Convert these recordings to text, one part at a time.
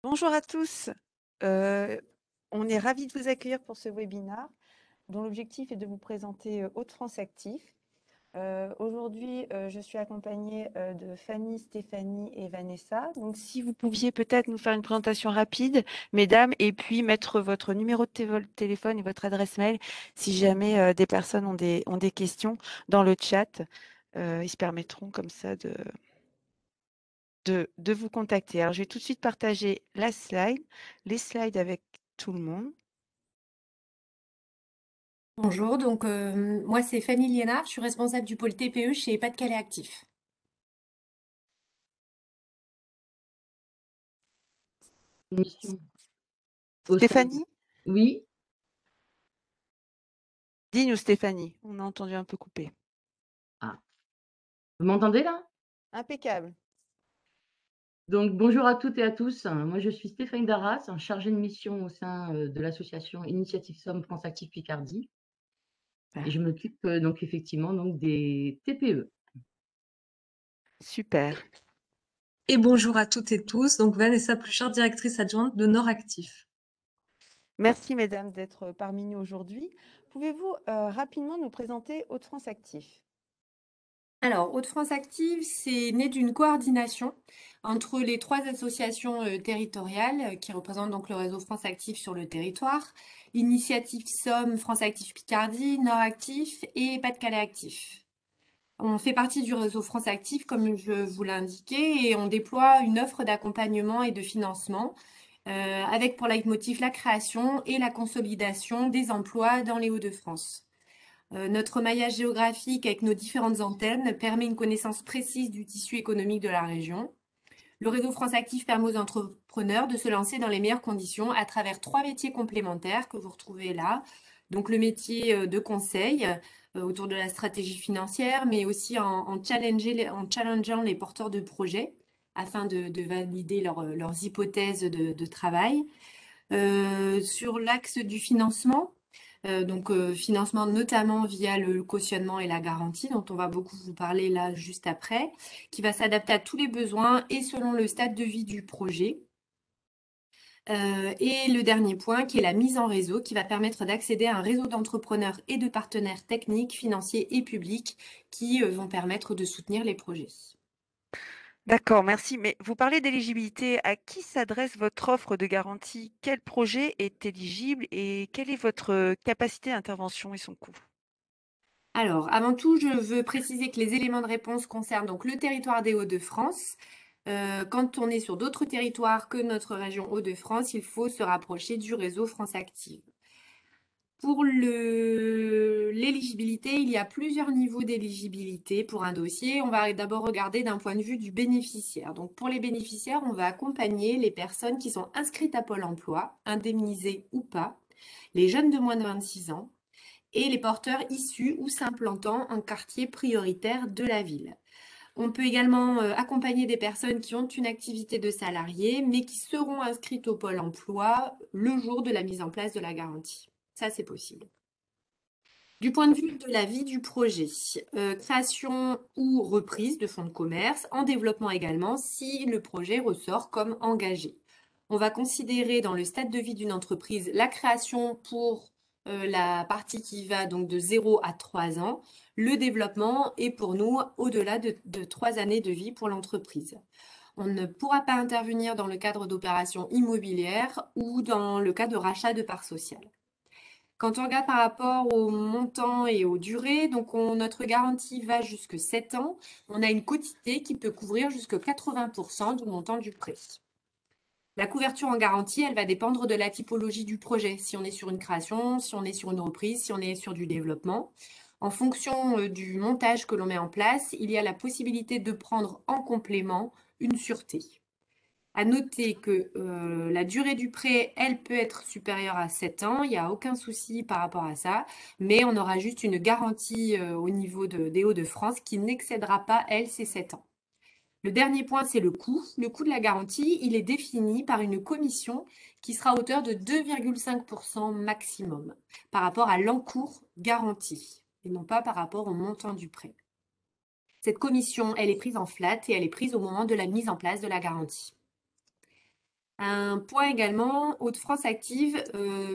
Bonjour à tous. Euh, on est ravis de vous accueillir pour ce webinaire dont l'objectif est de vous présenter Hauts-de-France Actif. Aujourd'hui, je suis accompagnée de Fanny, Stéphanie et Vanessa. Donc, si vous pouviez peut-être nous faire une présentation rapide, mesdames, et puis mettre votre numéro de téléphone et votre adresse mail si jamais des personnes ont des questions dans le chat. Ils se permettront comme ça de vous contacter. Alors, je vais tout de suite partager les slides avec tout le monde. Bonjour, moi c'est Fanny Liénard, je suis responsable du pôle TPE chez Pas-de-Calais Actif. Mission au sein. Stéphanie? Oui. Dis-nous, Stéphanie. On a entendu un peu couper. Ah, vous m'entendez là? Impeccable. Donc, bonjour à toutes et à tous. Moi, je suis Stéphanie Darras, chargée de mission au sein de l'association Initiative Somme France Active Picardie. Et Ah, je m'occupe donc effectivement donc, des TPE. super. Et bonjour à toutes et tous, donc Vanessa Pluchard, directrice adjointe de Nord Actif. Merci, mesdames, d'être parmi nous aujourd'hui. Pouvez-vous rapidement nous présenter Hauts-de-France Actif? Alors, Hauts-de-France Active, c'est né d'une coordination entre les trois associations territoriales qui représentent donc le réseau France Active sur le territoire, Initiative Somme, France Active Picardie, Nord Actif et Pas-de-Calais Actif. On fait partie du réseau France Active, comme je vous l'ai indiqué, et on déploie une offre d'accompagnement et de financement avec pour leitmotiv la création et la consolidation des emplois dans les Hauts-de-France. Notre maillage géographique avec nos différentes antennes permet une connaissance précise du tissu économique de la région. Le réseau France Active permet aux entrepreneurs de se lancer dans les meilleures conditions à travers trois métiers complémentaires que vous retrouvez là. Donc le métier de conseil autour de la stratégie financière, mais aussi en challengeant les porteurs de projets afin de valider leurs hypothèses de travail. Sur l'axe du financement, financement notamment via le cautionnement et la garantie, dont on va beaucoup vous parler là juste après, qui va s'adapter à tous les besoins et selon le stade de vie du projet. Et le dernier point, qui est la mise en réseau, qui va permettre d'accéder à un réseau d'entrepreneurs et de partenaires techniques, financiers et publics qui vont permettre de soutenir les projets. D'accord, merci. Mais vous parlez d'éligibilité. À qui s'adresse votre offre de garantie? Quel projet est éligible et quelle est votre capacité d'intervention et son coût? Alors, avant tout, je veux préciser que les éléments de réponse concernent donc le territoire des Hauts-de-France. Quand on est sur d'autres territoires que notre région Hauts-de-France, il faut se rapprocher du réseau France Active. Pour l'éligibilité, il y a plusieurs niveaux d'éligibilité pour un dossier. On va d'abord regarder d'un point de vue du bénéficiaire. Donc, pour les bénéficiaires, on va accompagner les personnes qui sont inscrites à Pôle emploi, indemnisées ou pas, les jeunes de moins de 26 ans, et les porteurs issus ou s'implantant en quartier prioritaire de la ville. On peut également accompagner des personnes qui ont une activité de salarié, mais qui seront inscrites au pôle emploi le jour de la mise en place de la garantie. Ça, c'est possible. Du point de vue de la vie du projet, création ou reprise de fonds de commerce, en développement également, si le projet ressort comme engagé. On va considérer dans le stade de vie d'une entreprise la création pour la partie qui va donc de 0 à 3 ans, le développement est pour nous au-delà de 3 années de vie pour l'entreprise. On ne pourra pas intervenir dans le cadre d'opérations immobilières ou dans le cas de rachat de parts sociales. Quand on regarde par rapport au montant et aux durées, notre garantie va jusque 7 ans. On a une quotité qui peut couvrir jusque 80% du montant du prêt. La couverture en garantie, elle va dépendre de la typologie du projet. Si on est sur une création, si on est sur une reprise, si on est sur du développement. En fonction du montage que l'on met en place, il y a la possibilité de prendre en complément une sûreté. À noter que la durée du prêt, elle peut être supérieure à 7 ans, il n'y a aucun souci par rapport à ça, mais on aura juste une garantie au niveau des Hauts-de-France qui n'excédera pas, elle, ces 7 ans. Le dernier point, c'est le coût. Le coût de la garantie, il est défini par une commission qui sera à hauteur de 2,5% maximum par rapport à l'encours garanti et non pas par rapport au montant du prêt. Cette commission, elle est prise en flat et elle est prise au moment de la mise en place de la garantie. Un point également, Hauts-de-France Active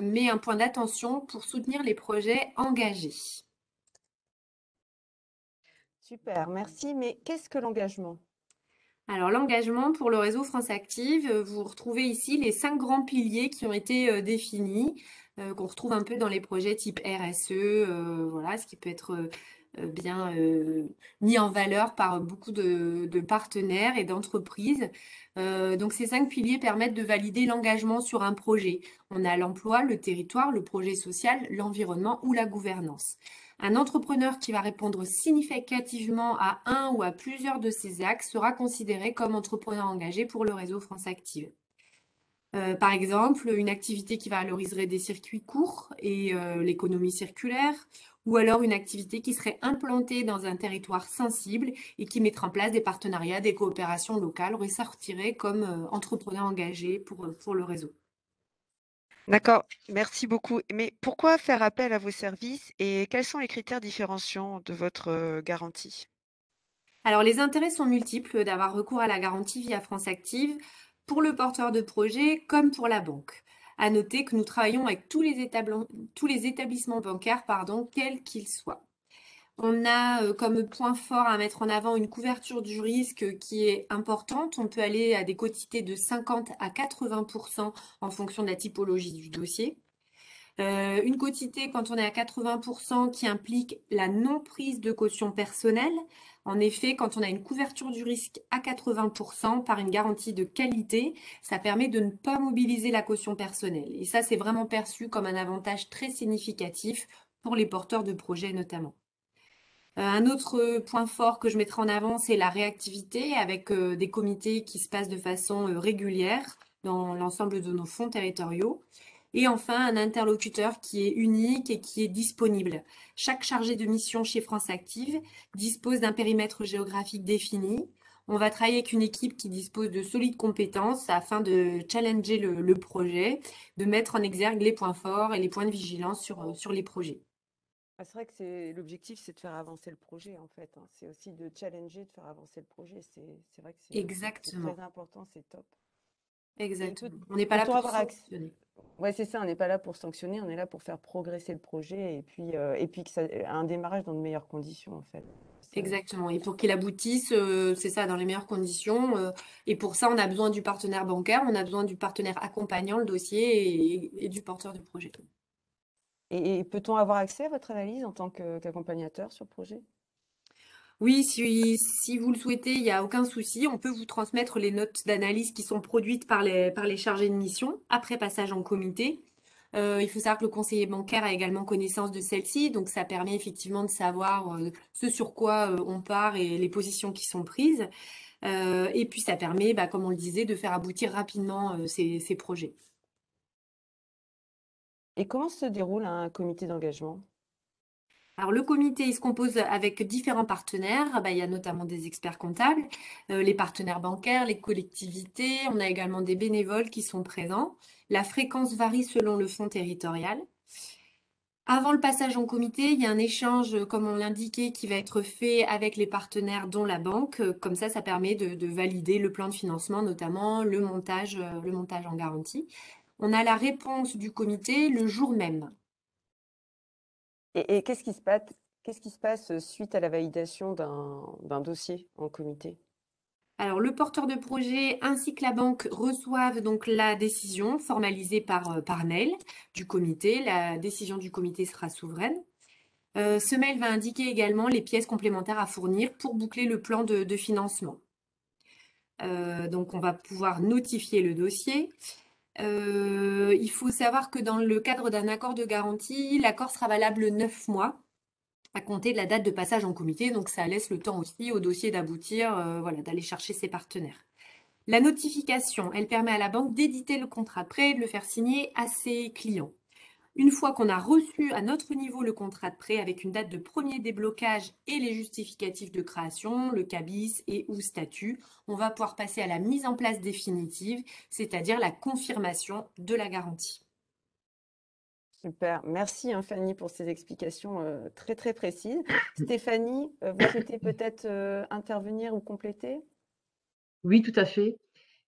met un point d'attention pour soutenir les projets engagés. Super, merci. Mais qu'est-ce que l'engagement? Alors l'engagement pour le réseau France Active, vous retrouvez ici les 5 grands piliers qui ont été définis, qu'on retrouve un peu dans les projets type RSE, voilà, ce qui peut être bien mis en valeur par beaucoup de partenaires et d'entreprises. Donc ces 5 piliers permettent de valider l'engagement sur un projet. On a l'emploi, le territoire, le projet social, l'environnement ou la gouvernance. Un entrepreneur qui va répondre significativement à un ou à plusieurs de ces axes sera considéré comme entrepreneur engagé pour le réseau France Active. Par exemple, une activité qui valoriserait des circuits courts et l'économie circulaire, ou alors une activité qui serait implantée dans un territoire sensible et qui mettrait en place des partenariats, des coopérations locales, ressortirait comme entrepreneur engagé pour le réseau. D'accord, merci beaucoup. Mais pourquoi faire appel à vos services et quels sont les critères différenciants de votre garantie? Alors, les intérêts sont multiples d'avoir recours à la garantie via France Active pour le porteur de projet comme pour la banque. À noter que nous travaillons avec tous les établissements bancaires, pardon, quels qu'ils soient. On a comme point fort à mettre en avant une couverture du risque qui est importante. On peut aller à des quotités de 50 à 80% en fonction de la typologie du dossier. Une quotité, quand on est à 80%, qui implique la non-prise de caution personnelle. En effet, quand on a une couverture du risque à 80% par une garantie de qualité, ça permet de ne pas mobiliser la caution personnelle. Et ça, c'est vraiment perçu comme un avantage très significatif pour les porteurs de projets notamment. Un autre point fort que je mettrai en avant, c'est la réactivité avec des comités qui se passent de façon régulière dans l'ensemble de nos fonds territoriaux. Et enfin, un interlocuteur qui est unique et qui est disponible. Chaque chargé de mission chez France Active dispose d'un périmètre géographique défini. On va travailler avec une équipe qui dispose de solides compétences afin de challenger le projet, de mettre en exergue les points forts et les points de vigilance sur les projets. Ah, c'est vrai que c'est l'objectif, c'est de faire avancer le projet en fait, hein. C'est aussi de challenger, de faire avancer le projet. C'est vrai que c'est Exactement, très important, c'est top. Et exactement. On n'est pas là peut-on pour avoir accès? sanctionner. Ouais, c'est ça, on n'est pas là pour sanctionner, on est là pour faire progresser le projet et puis que ça un démarrage dans de meilleures conditions en fait. Exactement. Et pour qu'il aboutisse, c'est ça, dans les meilleures conditions. Et pour ça, on a besoin du partenaire bancaire, on a besoin du partenaire accompagnant le dossier et du porteur de projet. Et peut-on avoir accès à votre analyse en tant qu'accompagnateur sur le projet? Oui, si vous le souhaitez, il n'y a aucun souci. On peut vous transmettre les notes d'analyse qui sont produites par les chargés de mission après passage en comité. Il faut savoir que le conseiller bancaire a également connaissance de celle-ci, donc ça permet effectivement de savoir ce sur quoi on part et les positions qui sont prises. Et puis ça permet, bah, comme on le disait, de faire aboutir rapidement ces projets. Et comment se déroule un comité d'engagement? Alors le comité, il se compose avec différents partenaires. Ah bah, il y a notamment des experts comptables, les partenaires bancaires, les collectivités. On a également des bénévoles qui sont présents. La fréquence varie selon le fonds territorial. Avant le passage en comité, il y a un échange, comme on l'indiquait, qui va être fait avec les partenaires, dont la banque. Comme ça permet de valider le plan de financement, notamment le montage en garantie. On a la réponse du comité le jour même. Et qu'est-ce qui se passe suite à la validation d'un dossier en comité? Alors, le porteur de projet ainsi que la banque reçoivent donc la décision formalisée par mail du comité. La décision du comité sera souveraine. Ce mail va indiquer également les pièces complémentaires à fournir pour boucler le plan de financement. Donc, on va pouvoir notifier le dossier. Il faut savoir que dans le cadre d'un accord de garantie, l'accord sera valable 9 mois à compter de la date de passage en comité. Donc, ça laisse le temps aussi au dossier d'aboutir, voilà, d'aller chercher ses partenaires. La notification, elle permet à la banque d'éditer le contrat de prêt et de le faire signer à ses clients. Une fois qu'on a reçu à notre niveau le contrat de prêt avec une date de premier déblocage et les justificatifs de création, le CABIS et ou statut, on va pouvoir passer à la mise en place définitive, c'est-à-dire la confirmation de la garantie. Super. Merci, hein, Fanny, pour ces explications très, très précises. Stéphanie, vous souhaitez peut-être intervenir ou compléter? Oui, tout à fait.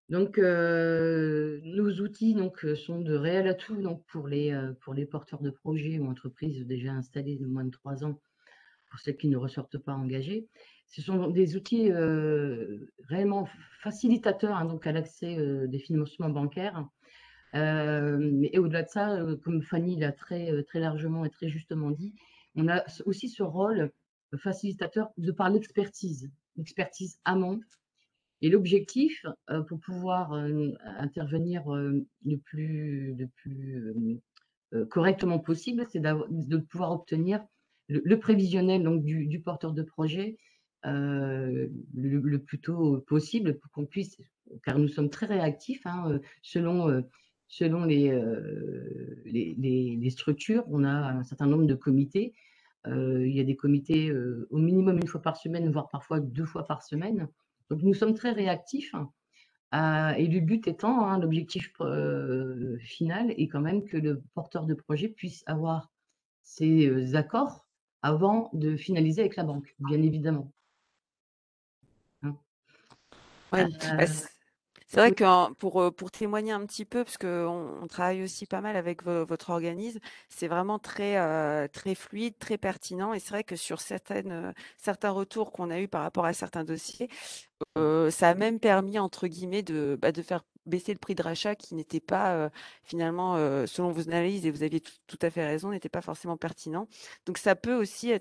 Donc, nos outils sont de réels atouts pour les porteurs de projets ou entreprises déjà installées de moins de 3 ans, pour celles qui ne ressortent pas engagées. Ce sont des outils réellement facilitateurs donc à l'accès des financements bancaires. Et au-delà de ça, comme Fanny l'a très largement et très justement dit, on a aussi ce rôle facilitateur de par l'expertise amont. Et l'objectif, pour pouvoir intervenir le plus correctement possible, c'est de pouvoir obtenir le prévisionnel donc, du porteur de projet le plus tôt possible pour qu'on puisse, car nous sommes très réactifs, hein, selon les structures, on a un certain nombre de comités. Il y a des comités au minimum 1 fois par semaine, voire parfois 2 fois par semaine. Donc nous sommes très réactifs. Et le but étant, hein, l'objectif final est quand même que le porteur de projet puisse avoir ses accords avant de finaliser avec la banque, bien évidemment. Hein. Ouais, bah, Euh, c'est vrai oui, que pour témoigner un petit peu, parce qu'on on travaille aussi pas mal avec votre organisme, c'est vraiment très fluide, très pertinent. Et c'est vrai que sur certains retours qu'on a eus par rapport à certains dossiers, ça a même permis, entre guillemets, de faire baisser le prix de rachat qui n'était pas finalement, selon vos analyses, et vous aviez tout à fait raison, n'était pas forcément pertinent. Donc ça peut aussi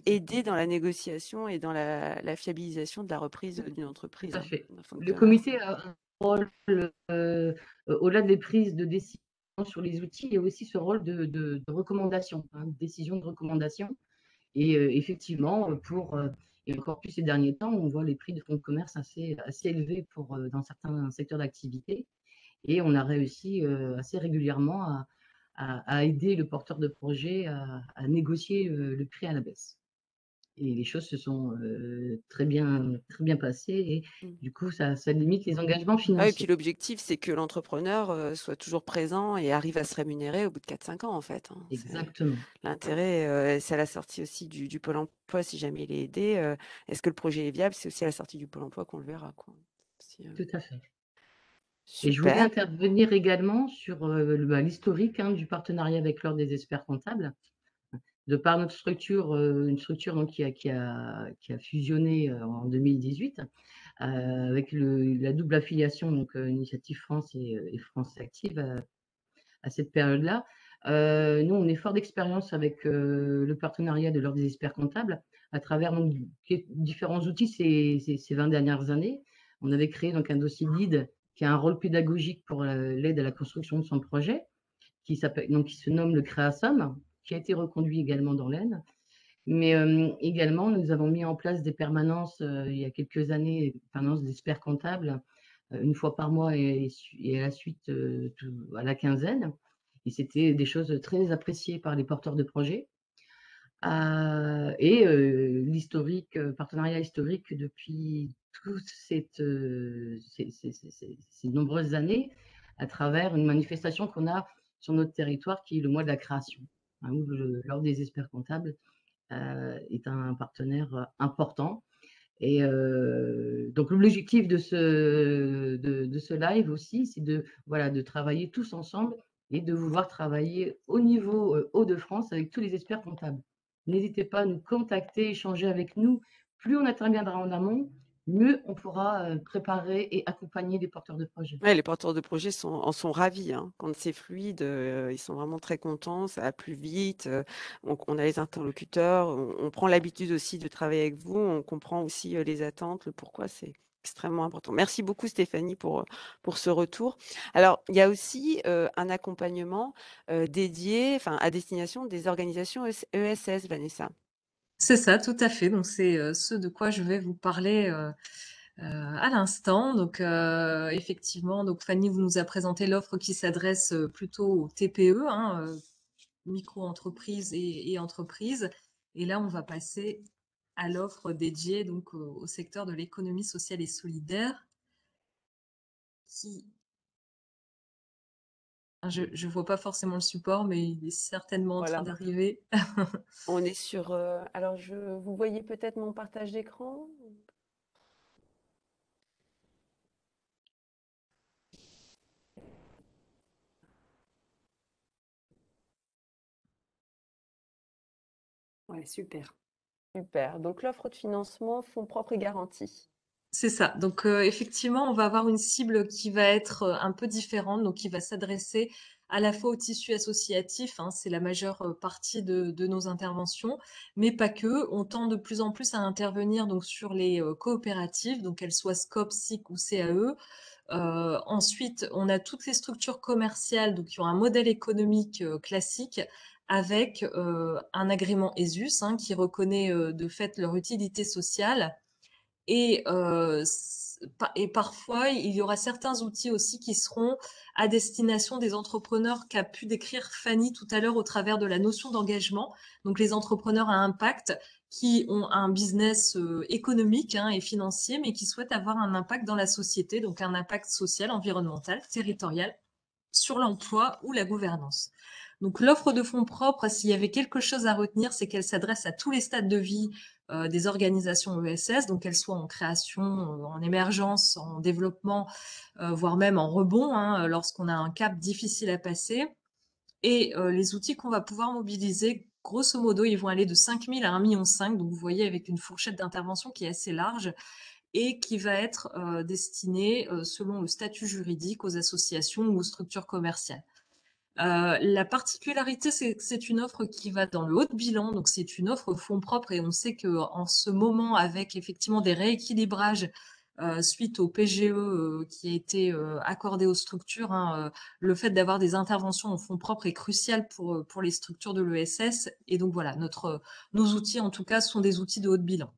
aider dans la négociation et dans la fiabilisation de la reprise d'une tout entreprise, à hein, fait. d'un Le fonctionnaire. comité a un rôle, au-delà des prises de décision sur les outils, il y a aussi ce rôle de recommandation, hein, de décision de recommandation. Et effectivement, et encore plus ces derniers temps, on voit les prix de fonds de commerce assez élevés dans certains secteurs d'activité. Et on a réussi assez régulièrement à aider le porteur de projet à négocier le prix à la baisse. Et les choses se sont très bien passées. Et Mmh. du coup, ça limite les engagements Ah oui, et puis financiers. l'objectif, c'est que l'entrepreneur soit toujours présent et arrive à se rémunérer au bout de 4-5 ans, en fait, hein. C'est Exactement. l'intérêt, c'est à la sortie aussi du Pôle emploi, si jamais il est aidé. Est-ce que le projet est viable? C'est aussi à la sortie du Pôle emploi qu'on le verra, quoi. Si, Tout à fait. Et je voulais super. intervenir également sur l'historique du partenariat avec l'Ordre des experts comptables. De par notre structure, une structure donc qui a fusionné en 2018 avec la double affiliation donc Initiative France et France Active à cette période-là. Nous, on est fort d'expérience avec le partenariat de l'Ordre des experts comptables à travers donc, différents outils ces 20 dernières années. On avait créé donc un dossier guide qui a un rôle pédagogique pour l'aide à la construction de son projet, qui se nomme le Créasum, qui a été reconduit également dans l'Aisne. Mais également, nous avons mis en place des permanences il y a quelques années, des permanences d'experts comptables, 1 fois par mois et à la suite à la quinzaine. Et c'était des choses très appréciées par les porteurs de projets. Et partenariat historique depuis toutes ces nombreuses années, à travers une manifestation qu'on a sur notre territoire, qui est le mois de la création, hein, où l'Ordre des experts comptables est un partenaire important. Et donc l'objectif de ce live aussi, c'est de travailler tous ensemble et de vouloir travailler au niveau Hauts-de-France avec tous les experts comptables. N'hésitez pas à nous contacter, échanger avec nous. Plus on interviendra en amont, mieux on pourra préparer et accompagner les porteurs de projets. Ouais, les porteurs de projets en sont ravis, hein. Quand c'est fluide, ils sont vraiment très contents, ça va plus vite, on a les interlocuteurs, on prend l'habitude aussi de travailler avec vous, on comprend aussi, les attentes, le pourquoi, c'est extrêmement important. Merci beaucoup Stéphanie pour ce retour. Alors, il y a aussi, un accompagnement, dédié, enfin à destination des organisations ESS, Vanessa. C'est ça, tout à fait. Donc c'est ce de quoi je vais vous parler à l'instant. Donc effectivement, donc Fanny vous nous a présenté l'offre qui s'adresse plutôt aux TPE, hein, micro-entreprises et entreprises. Et là, on va passer à l'offre dédiée donc au secteur de l'économie sociale et solidaire qui je vois pas forcément le support, mais il est certainement en train Voilà. d'arriver. On est sur, alors vous voyez peut-être mon partage d'écran? Ouais, super. Super. Donc l'offre de financement, fonds propres et garantie. C'est ça. Donc, effectivement, on va avoir une cible qui va être un peu différente, donc qui va s'adresser à la fois au tissu associatif, hein, c'est la majeure partie de nos interventions, mais pas que. On tend de plus en plus à intervenir donc sur les coopératives, donc qu'elles soient SCOP, SIC ou CAE. Ensuite, on a toutes les structures commerciales donc qui ont un modèle économique classique avec un agrément ESUS hein, qui reconnaît de fait leur utilité sociale et, et parfois, il y aura certains outils aussi qui seront à destination des entrepreneurs qu'a pu décrire Fanny tout à l'heure au travers de la notion d'engagement. Donc, les entrepreneurs à impact qui ont un business économique hein, et financier, mais qui souhaitent avoir un impact dans la société, donc un impact social, environnemental, territorial, sur l'emploi ou la gouvernance. Donc l'offre de fonds propres, s'il y avait quelque chose à retenir, c'est qu'elle s'adresse à tous les stades de vie des organisations ESS, donc qu'elles soient en création, en émergence, en développement, voire même en rebond, hein, lorsqu'on a un cap difficile à passer. Et les outils qu'on va pouvoir mobiliser, grosso modo, ils vont aller de 5 000 à 1,5 million, donc vous voyez avec une fourchette d'intervention qui est assez large et qui va être destinée, selon le statut juridique, aux associations ou aux structures commerciales. La particularité, c'est que c'est une offre qui va dans le haut de bilan, donc c'est une offre fonds propres et on sait qu'en ce moment, avec effectivement des rééquilibrages suite au PGE qui a été accordé aux structures, hein, le fait d'avoir des interventions en fonds propres est crucial pour les structures de l'ESS. Et donc voilà, nos outils en tout cas sont des outils de haut de bilan.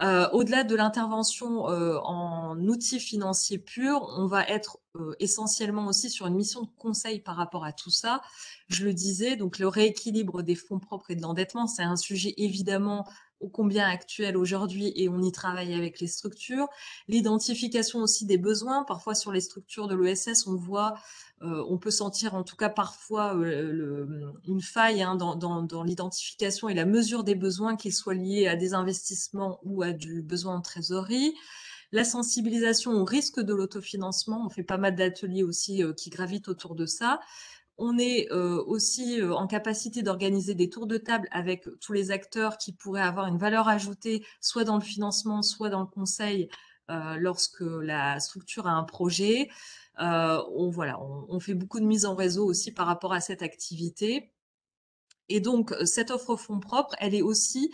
Au-delà de l'intervention en outils financiers purs, on va être essentiellement aussi sur une mission de conseil par rapport à tout ça. Je le disais, donc le rééquilibre des fonds propres et de l'endettement, c'est un sujet évidemment ô combien actuel aujourd'hui et on y travaille avec les structures. L'identification aussi des besoins. Parfois sur les structures de l'ESS, on voit on peut sentir en tout cas parfois une faille hein, dans l'identification et la mesure des besoins, qu'ils soient liés à des investissements ou à du besoin en trésorerie. La sensibilisation au risque de l'autofinancement, on fait pas mal d'ateliers aussi qui gravitent autour de ça. On est aussi en capacité d'organiser des tours de table avec tous les acteurs qui pourraient avoir une valeur ajoutée, soit dans le financement, soit dans le conseil, lorsque la structure a un projet. On fait beaucoup de mise en réseau aussi par rapport à cette activité. Et donc, cette offre fonds propres, elle est aussi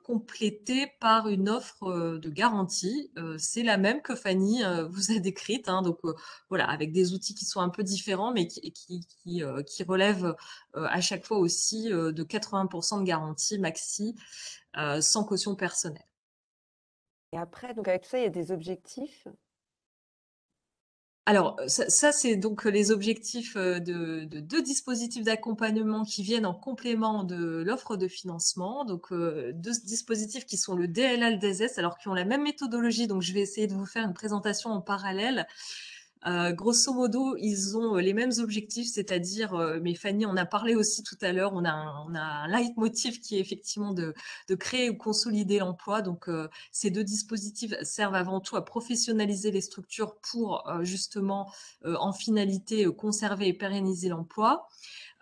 complétée par une offre de garantie. C'est la même que Fanny vous a décrite. Hein, donc, voilà, avec des outils qui sont un peu différents, mais qui relèvent à chaque fois aussi de 80% de garantie maxi, sans caution personnelle. Et après, donc avec tout ça, il y a des objectifs. Alors, ça c'est donc les objectifs de deux dispositifs d'accompagnement qui viennent en complément de l'offre de financement. Donc, deux dispositifs qui sont le DLA et le DSS, alors qui ont la même méthodologie. Donc, je vais essayer de vous faire une présentation en parallèle. Grosso modo, ils ont les mêmes objectifs, c'est-à-dire, mais Fanny en a parlé aussi tout à l'heure, on a un leitmotiv qui est effectivement de créer ou consolider l'emploi. Donc, ces deux dispositifs servent avant tout à professionnaliser les structures pour justement, en finalité, conserver et pérenniser l'emploi.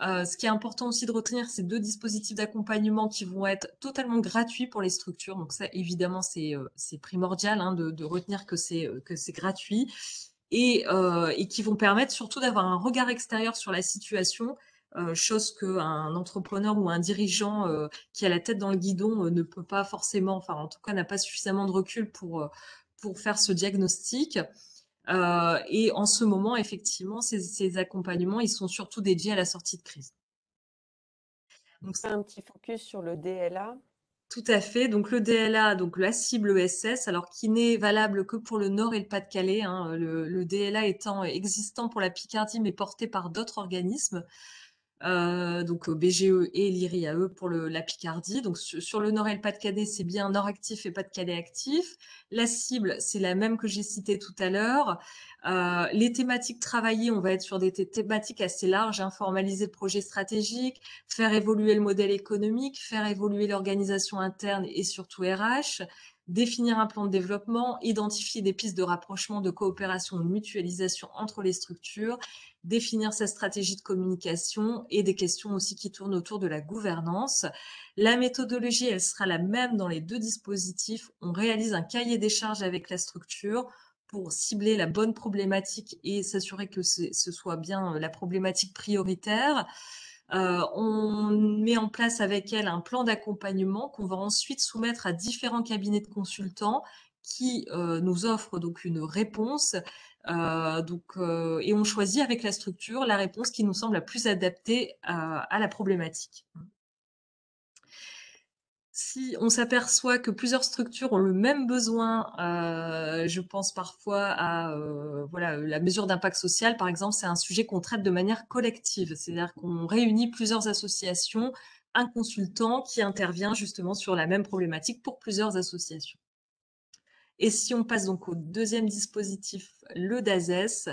Ce qui est important aussi de retenir, c'est deux dispositifs d'accompagnement qui vont être totalement gratuits pour les structures. Donc ça, évidemment, c'est primordial hein, de retenir que c'est gratuit et qui vont permettre surtout d'avoir un regard extérieur sur la situation, chose qu'un entrepreneur ou un dirigeant qui a la tête dans le guidon ne peut pas forcément, enfin en tout cas n'a pas suffisamment de recul pour faire ce diagnostic. Et en ce moment, effectivement, ces accompagnements, ils sont surtout dédiés à la sortie de crise. Donc, Un petit focus sur le DLA. tout à fait. Donc le DLA, donc la cible ESS, alors qui n'est valable que pour le Nord et le Pas-de-Calais, hein, le DLA étant existant pour la Picardie, mais porté par d'autres organismes. Donc BGE et l'IRIAE pour la Picardie. Donc sur le Nord et le Pas-de-Calais, c'est bien Nord actif et Pas-de-Calais actif. La cible, c'est la même que j'ai citée tout à l'heure. Les thématiques travaillées, on va être sur des thématiques assez larges, hein, formaliser le projet stratégique, faire évoluer le modèle économique, faire évoluer l'organisation interne et surtout RH, définir un plan de développement, identifier des pistes de rapprochement, de coopération, de mutualisation entre les structures, définir sa stratégie de communication et des questions aussi qui tournent autour de la gouvernance. La méthodologie, elle sera la même dans les deux dispositifs. On réalise un cahier des charges avec la structure pour cibler la bonne problématique et s'assurer que ce soit bien la problématique prioritaire. On met en place avec elle un plan d'accompagnement qu'on va ensuite soumettre à différents cabinets de consultants qui nous offrent donc une réponse. Et on choisit avec la structure la réponse qui nous semble la plus adaptée à la problématique. Si on s'aperçoit que plusieurs structures ont le même besoin, je pense parfois à voilà, la mesure d'impact social, par exemple, c'est un sujet qu'on traite de manière collective, c'est-à-dire qu'on réunit plusieurs associations, un consultant qui intervient justement sur la même problématique pour plusieurs associations. Et si on passe donc au deuxième dispositif, le DASES,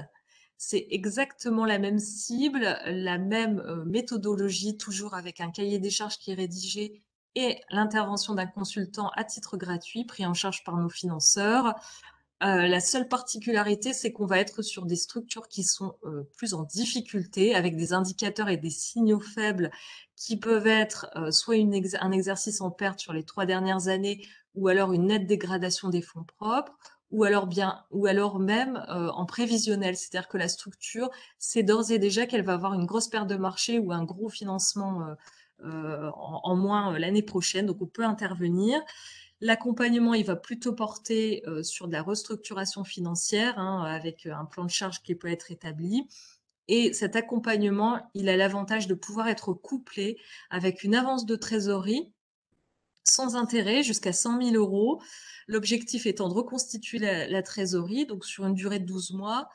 c'est exactement la même cible, la même méthodologie, toujours avec un cahier des charges qui est rédigé et l'intervention d'un consultant à titre gratuit, pris en charge par nos financeurs. La seule particularité, c'est qu'on va être sur des structures qui sont plus en difficulté, avec des indicateurs et des signaux faibles qui peuvent être soit un exercice en perte sur les 3 dernières années, ou alors une nette dégradation des fonds propres, ou alors même en prévisionnel, c'est-à-dire que la structure sait d'ores et déjà qu'elle va avoir une grosse perte de marché ou un gros financement en moins l'année prochaine, donc on peut intervenir. L'accompagnement, il va plutôt porter sur de la restructuration financière, hein, avec un plan de charge qui peut être établi. Et cet accompagnement, il a l'avantage de pouvoir être couplé avec une avance de trésorerie sans intérêt jusqu'à 100 000 euros. L'objectif étant de reconstituer la trésorerie, donc sur une durée de 12 mois,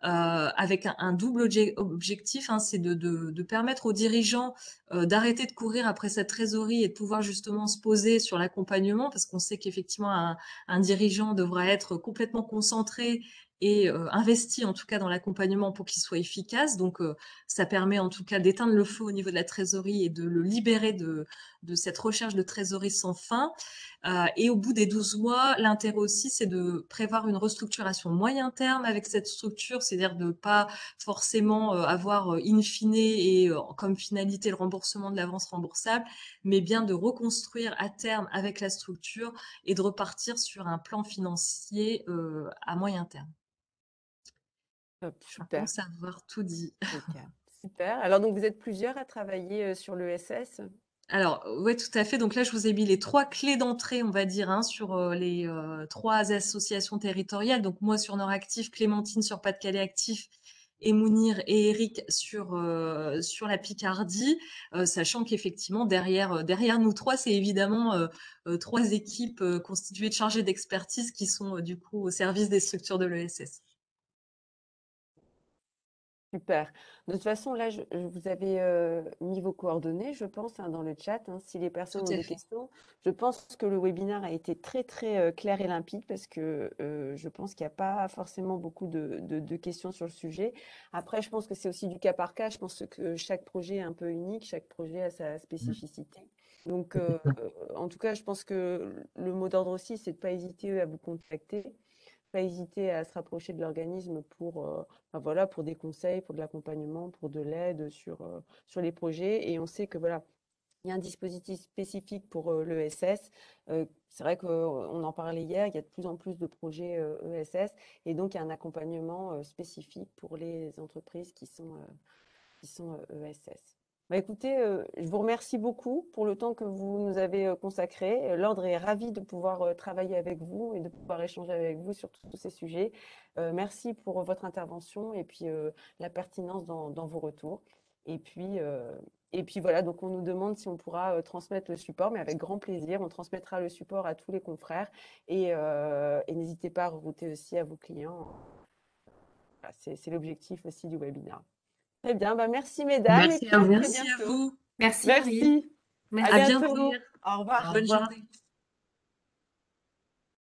avec un double objectif, hein, c'est de permettre aux dirigeants d'arrêter de courir après cette trésorerie et de pouvoir justement se poser sur l'accompagnement, parce qu'on sait qu'effectivement un dirigeant devra être complètement concentré et investi en tout cas dans l'accompagnement pour qu'il soit efficace. Donc ça permet en tout cas d'éteindre le feu au niveau de la trésorerie et de le libérer de cette recherche de trésorerie sans fin. Et au bout des 12 mois, l'intérêt aussi, c'est de prévoir une restructuration moyen terme avec cette structure, c'est-à-dire de ne pas forcément avoir in fine et comme finalité le remboursement de l'avance remboursable, mais bien de reconstruire à terme avec la structure et de repartir sur un plan financier à moyen terme. Top, Je super, pense avoir tout dit. ok, super. Alors, donc, vous êtes plusieurs à travailler sur l'ESS. Alors, ouais, tout à fait. Donc là, je vous ai mis les 3 clés d'entrée, on va dire, hein, sur les 3 associations territoriales. Donc moi sur Nord Actif, Clémentine sur Pas-de-Calais Actif et Mounir et Eric sur la Picardie, sachant qu'effectivement derrière nous 3, c'est évidemment 3 équipes constituées de chargés d'expertise qui sont du coup au service des structures de l'ESS. Super. De toute façon, là, vous avez mis vos coordonnées, je pense, hein, dans le chat, hein, si les personnes Tout ont à des fait. questions. Je pense que le webinaire a été très, très clair et limpide parce que je pense qu'il n'y a pas forcément beaucoup de questions sur le sujet. Après, je pense que c'est aussi du cas par cas. Je pense que chaque projet est un peu unique, chaque projet a sa spécificité. Donc, en tout cas, je pense que le mot d'ordre aussi, c'est de ne pas hésiter à vous contacter, pas hésiter à se rapprocher de l'organisme pour, enfin, voilà, pour des conseils, pour de l'accompagnement, pour de l'aide sur les projets. Et on sait que voilà, il y a un dispositif spécifique pour l'ESS. C'est vrai qu'on en parlait hier, il y a de plus en plus de projets ESS et donc il y a un accompagnement spécifique pour les entreprises qui sont ESS. Bah, écoutez, je vous remercie beaucoup pour le temps que vous nous avez consacré. L'Ordre est ravi de pouvoir travailler avec vous et de pouvoir échanger avec vous sur tous ces sujets. Merci pour votre intervention et puis la pertinence dans vos retours. Et puis voilà, donc on nous demande si on pourra transmettre le support, mais avec grand plaisir, on transmettra le support à tous les confrères et n'hésitez pas à rerouter aussi à vos clients. Voilà, c'est l'objectif aussi du webinaire. Très bien, bah merci mesdames et Merci puis à à vous. très Merci à bientôt. vous. Merci Marie. Merci, à Merci. À bientôt. bientôt. Au revoir. Au Bonne revoir. journée.